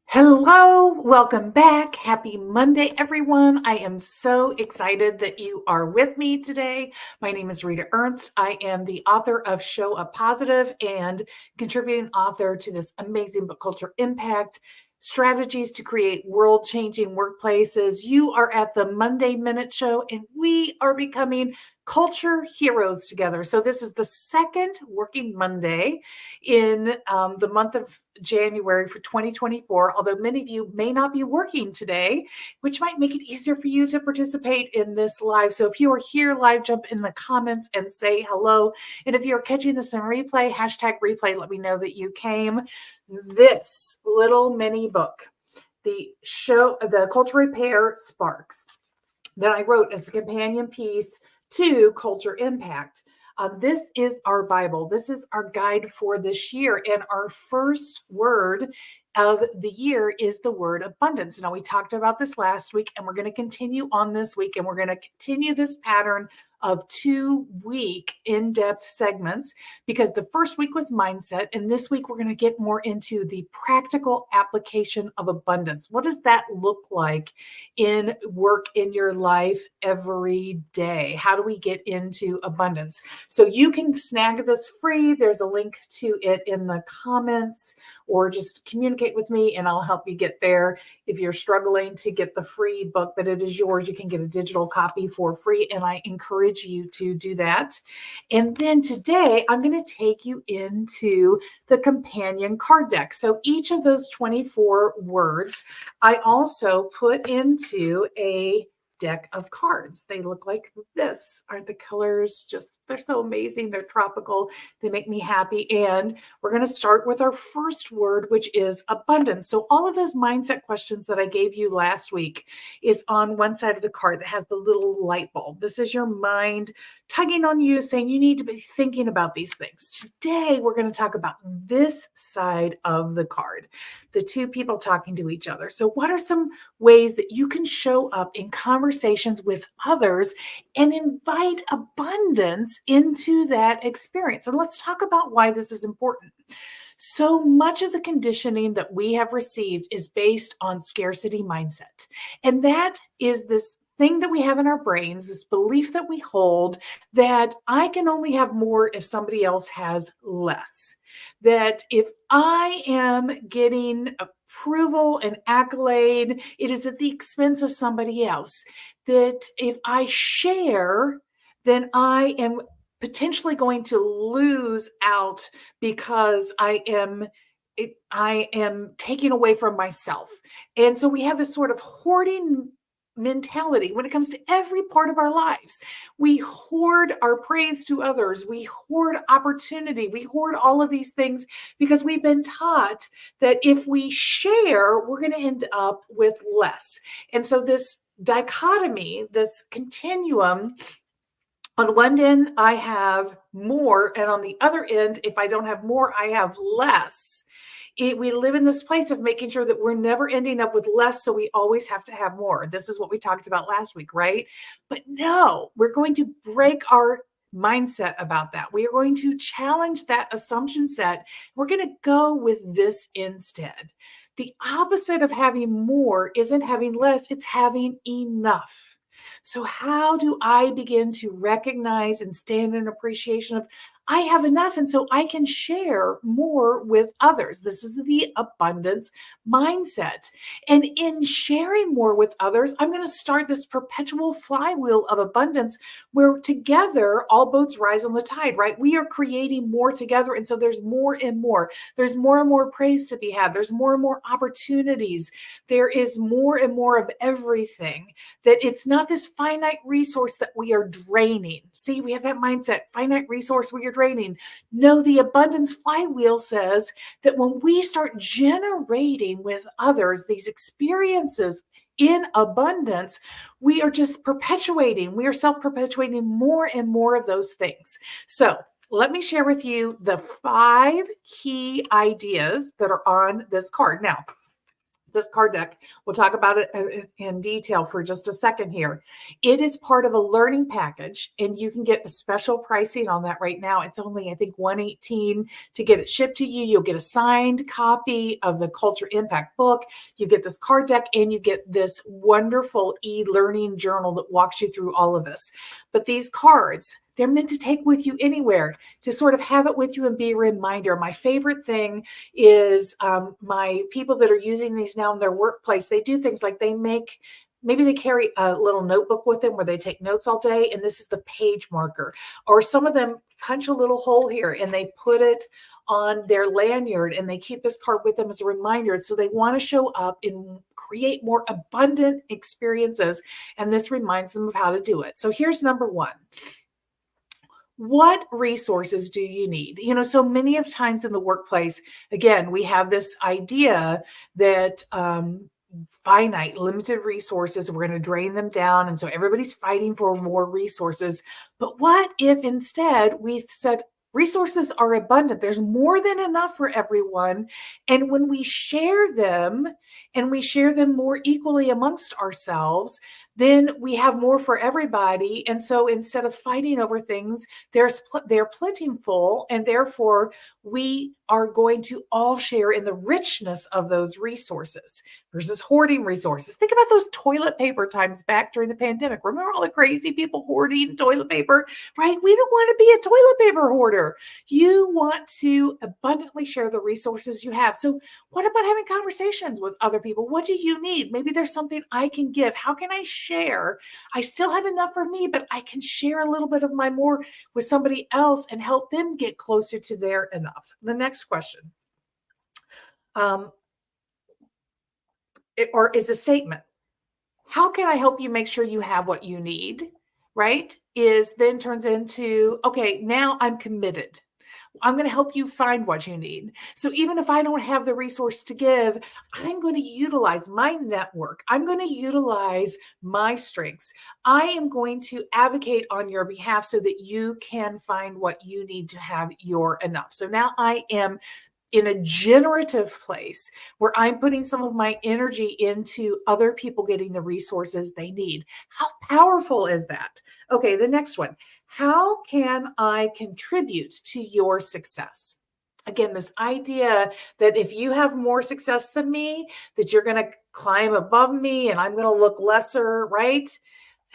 Hello, welcome back. Happy Monday, everyone. I am so excited that you are with me today. My name is Rita Ernst. I am the author of Show Up Positive and contributing author to this amazing book, Culture Impact Strategies to Create World Changing Workplaces. You are at the Monday Minute Show, and we are becoming culture heroes together. So, this is the second working Monday in the month of January for 2024, although many of you may not be working today, which might make it easier for you to participate in this live. So if you are here live, jump in the comments and say hello. And if you're catching this in replay, hashtag replay, let me know that you came. This little mini book, the Culture Repair Sparks, that I wrote as the companion piece to Culture Impact. This is our Bible. This is our guide for this year. And our first word of the year is the word abundance. Now, we talked about this last week, and we're going to continue on this week, and we're going to continue this pattern of 2-week in-depth segments, because the first week was mindset, and this week we're going to get more into the practical application of abundance. What does that look like in work in your life every day? How do we get into abundance? So you can snag this free. There's a link to it in the comments, or just communicate with me and I'll help you get there. If you're struggling to get the free book, but it is yours, you can get a digital copy for free, and I encourage you to do that. And then today I'm going to take you into the companion card deck. So each of those 24 words I also put into a deck of cards. They look like this. Aren't the colors they're so amazing. They're tropical. They make me happy. And we're going to start with our first word, which is abundance. So all of those mindset questions that I gave you last week is on one side of the card that has the little light bulb. This is your mind tugging on you, saying you need to be thinking about these things. Today, we're going to talk about this side of the card, the two people talking to each other. So what are some ways that you can show up in conversations with others and invite abundance into that experience? And let's talk about why this is important. So much of the conditioning that we have received is based on scarcity mindset. And that is this thing that we have in our brains, this belief that we hold that I can only have more if somebody else has less. That if I am getting approval and accolade, it is at the expense of somebody else. That if I share, then I am potentially going to lose out because I am taking away from myself. And so we have this sort of hoarding mentality when it comes to every part of our lives. We hoard our praise to others. We hoard opportunity. We hoard all of these things because we've been taught that if we share, we're going to end up with less. And so this dichotomy, this continuum, on one end, I have more, and on the other end, if I don't have more, I have less. We live in this place of making sure that we're never ending up with less, so we always have to have more. This is what we talked about last week, right? But no, we're going to break our mindset about that. We are going to challenge that assumption set. We're going to go with this instead. The opposite of having more isn't having less, it's having enough. So how do I begin to recognize and stand in appreciation of I have enough, and so I can share more with others? This is the abundance mindset. And in sharing more with others, I'm going to start this perpetual flywheel of abundance where together all boats rise on the tide, right? We are creating more together. And so there's more and more. There's more and more praise to be had. There's more and more opportunities. There is more and more of everything. That it's not this finite resource that we are draining. See, we have that mindset, finite resource we are draining. No, the abundance flywheel says that when we start generating with others these experiences in abundance, we are just perpetuating, we are self-perpetuating more and more of those things. So let me share with you the 5 key ideas that are on this card. Now, This card deck, we'll talk about it in detail for just a second here. It is part of a learning package, and you can get a special pricing on that right now. It's only, I think, $118 to get it shipped to you. You'll get a signed copy of the Culture Impact book. You get this card deck, and you get this wonderful e-learning journal that walks you through all of this. But these cards, they're meant to take with you anywhere, to sort of have it with you and be a reminder. My favorite thing is my people that are using these now in their workplace, they do things like maybe they carry a little notebook with them where they take notes all day, and this is the page marker. Or some of them punch a little hole here and they put it on their lanyard, and they keep this card with them as a reminder. So they want to show up and create more abundant experiences, and this reminds them of how to do it. So here's number one. What resources do you need? So many of times in the workplace, again, we have this idea that finite, limited resources, we're going to drain them down. And so everybody's fighting for more resources. But what if instead we said, resources are abundant. There's more than enough for everyone. And when we share them, and we share them more equally amongst ourselves, then we have more for everybody. And so instead of fighting over things, they're plentiful, and therefore we are going to all share in the richness of those resources versus hoarding resources. Think about those toilet paper times back during the pandemic. Remember all the crazy people hoarding toilet paper, right? We don't want to be a toilet paper hoarder. You want to abundantly share the resources you have. So what about having conversations with other people? What do you need? Maybe there's something I can give. How can I share? I still have enough for me, but I can share a little bit of my more with somebody else and help them get closer to their enough. The next question, or is a statement. How can I help you make sure you have what you need? Right? Is then turns into, okay, now I'm committed. I'm going to help you find what you need. So even if I don't have the resource to give, I'm going to utilize my network. I'm going to utilize my strengths. I am going to advocate on your behalf so that you can find what you need to have your enough. So now I am in a generative place where I'm putting some of my energy into other people getting the resources they need. How powerful is that? Okay, the next one. How can I contribute to your success? Again, this idea that if you have more success than me, that you're going to climb above me and I'm going to look lesser, right?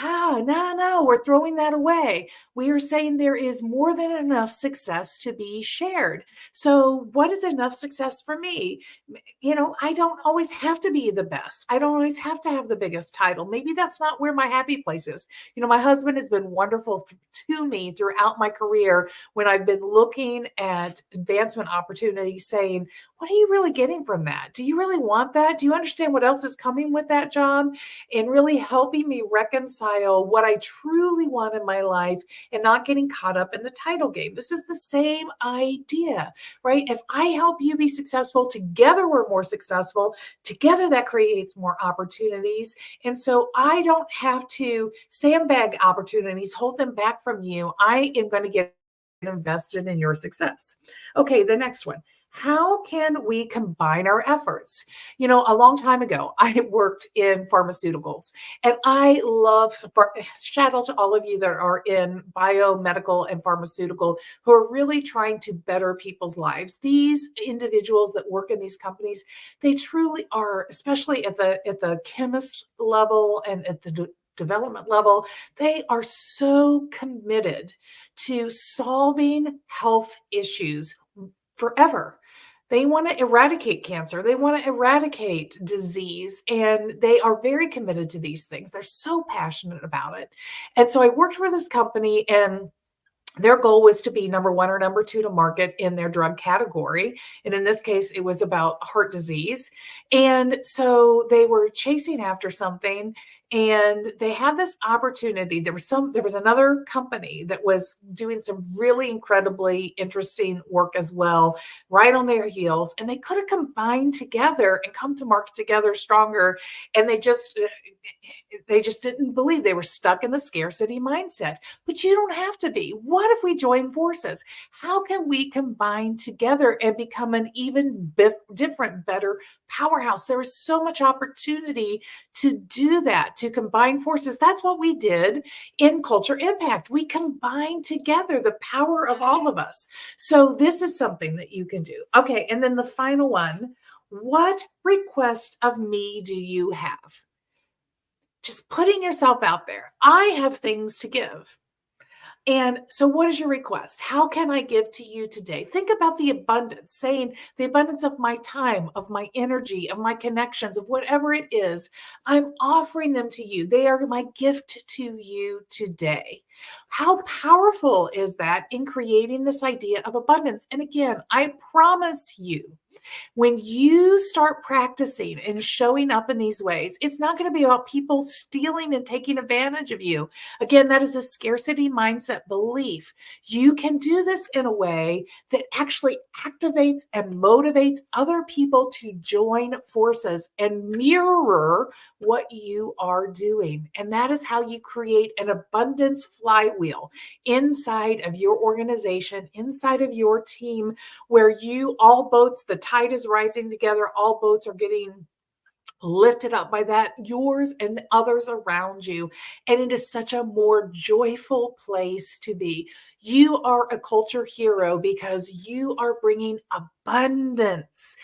No, we're throwing that away. We are saying there is more than enough success to be shared. So what is enough success for me? I don't always have to be the best. I don't always have to have the biggest title. Maybe that's not where my happy place is. My husband has been wonderful to me throughout my career when I've been looking at advancement opportunities, saying, what are you really getting from that? Do you really want that? Do you understand what else is coming with that job? And really helping me reconcile what I truly want in my life and not getting caught up in the title game. This is the same idea, right? If I help you be successful, together we're more successful. Together that creates more opportunities. And so I don't have to sandbag opportunities, hold them back from you. I am going to get invested in your success. Okay, the next one. How can we combine our efforts? A long time ago, I worked in pharmaceuticals, and I love, shout out to all of you that are in biomedical and pharmaceutical who are really trying to better people's lives. These individuals that work in these companies, they truly are, especially at the chemist level and at the development level, they are so committed to solving health issues forever. They want to eradicate cancer. They want to eradicate disease, and they are very committed to these things. They're so passionate about it. And so I worked for this company, and their goal was to be number one or number two to market in their drug category. And in this case, it was about heart disease. And so they were chasing after something, and they had this opportunity. There was another company that was doing some really incredibly interesting work as well, right on their heels. And they could have combined together and come to market together stronger. And they just, they just didn't believe. They were stuck in the scarcity mindset. But you don't have to be. What if we join forces? How can we combine together and become an even different, better powerhouse? There is so much opportunity to do that, to combine forces. That's what we did in Culture Impact. We combined together the power of all of us. So this is something that you can do. Okay, and then the final one, what request of me do you have? Just putting yourself out there. I have things to give. And so, what is your request? How can I give to you today? Think about the abundance, saying the abundance of my time, of my energy, of my connections, of whatever it is. I'm offering them to you. They are my gift to you today. How powerful is that in creating this idea of abundance? And again, I promise you, when you start practicing and showing up in these ways, it's not going to be about people stealing and taking advantage of you. Again, that is a scarcity mindset belief. You can do this in a way that actually activates and motivates other people to join forces and mirror what you are doing. And that is how you create an abundance flywheel inside of your organization, inside of your team, where you all boats, the tide is rising together, all boats are getting lifted up by that, yours and others around you. And it is such a more joyful place to be. You are a culture hero because you are bringing abundance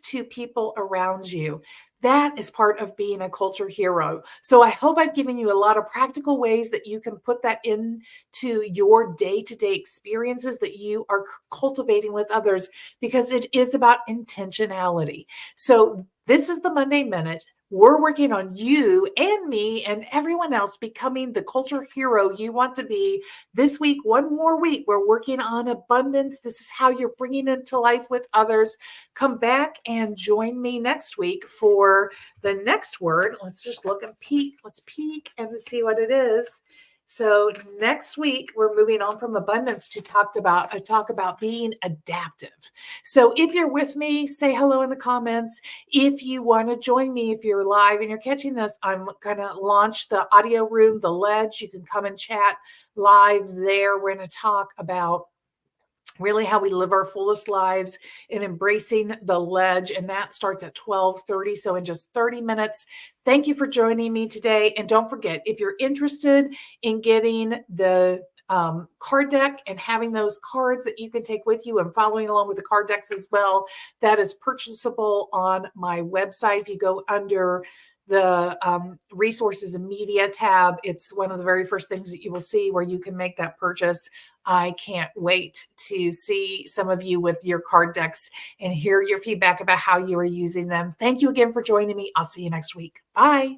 to people around you. That is part of being a culture hero. So I hope I've given you a lot of practical ways that you can put that into your day-to-day experiences that you are cultivating with others, because it is about intentionality. So this is the Monday Minute. We're working on you and me and everyone else becoming the culture hero you want to be. This week, one more week, we're working on abundance. This is how you're bringing it to life with others. Come back and join me next week for the next word. Let's just look and peek. Let's peek and see what it is. So next week, we're moving on from abundance to talk about being adaptive. So if you're with me, say hello in the comments. If you want to join me, if you're live and you're catching this, I'm going to launch the audio room, the ledge. You can come and chat live there. We're going to talk about really how we live our fullest lives and embracing the ledge. And that starts at 12:30. So in just 30 minutes, thank you for joining me today. And don't forget, if you're interested in getting the card deck and having those cards that you can take with you and following along with the card decks as well, that is purchasable on my website. If you go under the resources and media tab, it's one of the very first things that you will see where you can make that purchase. I can't wait to see some of you with your card decks and hear your feedback about how you are using them. Thank you again for joining me. I'll see you next week. Bye.